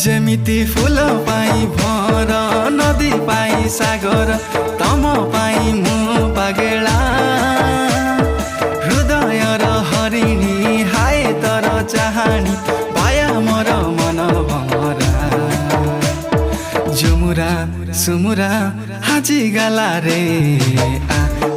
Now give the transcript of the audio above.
जेमिति फुल पाई भर नदी पाई सागर तम पाई मु पागेला हृदय र हरिणी हाय तर चाहनी पाया मोर मन भमरा झुमुरा सुमुरा हाजी गाला रे आ